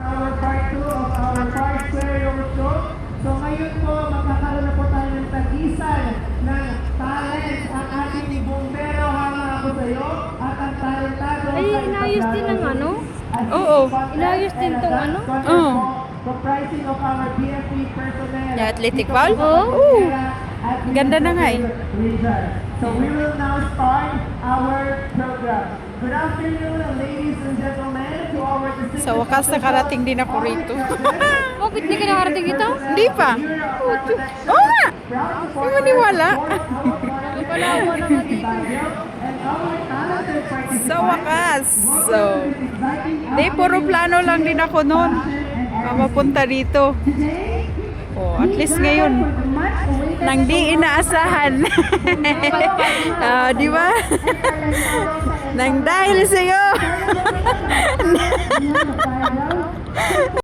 Our part 2 of our Park Square Show. So ngayon po, magkakaroon na po tayo ng tagisan ng talents ang ating bumbero. Hanga ako sa iyo at ang talentado. Ay, inayos din ng ano? Oo. Inayos din tong ano? Oo. Comprising of our BFP personnel. Yung athletic foul? Oo. Ganda na nga eh. So we will now start our program. Good afternoon, ladies and gentlemen, to our distinguished... Sa wakas nakarating din ako rito. Bakit hindi ka nakarating ito? Hindi pa. Oo nga. Hindi maniwala. Palawa naman dito. Sa wakas. So, di, puro plano lang din ako noon. Mapunta dito. Oh, at least ngayon, nang di inaasahan. Di ba? Nang dahil sa'yo.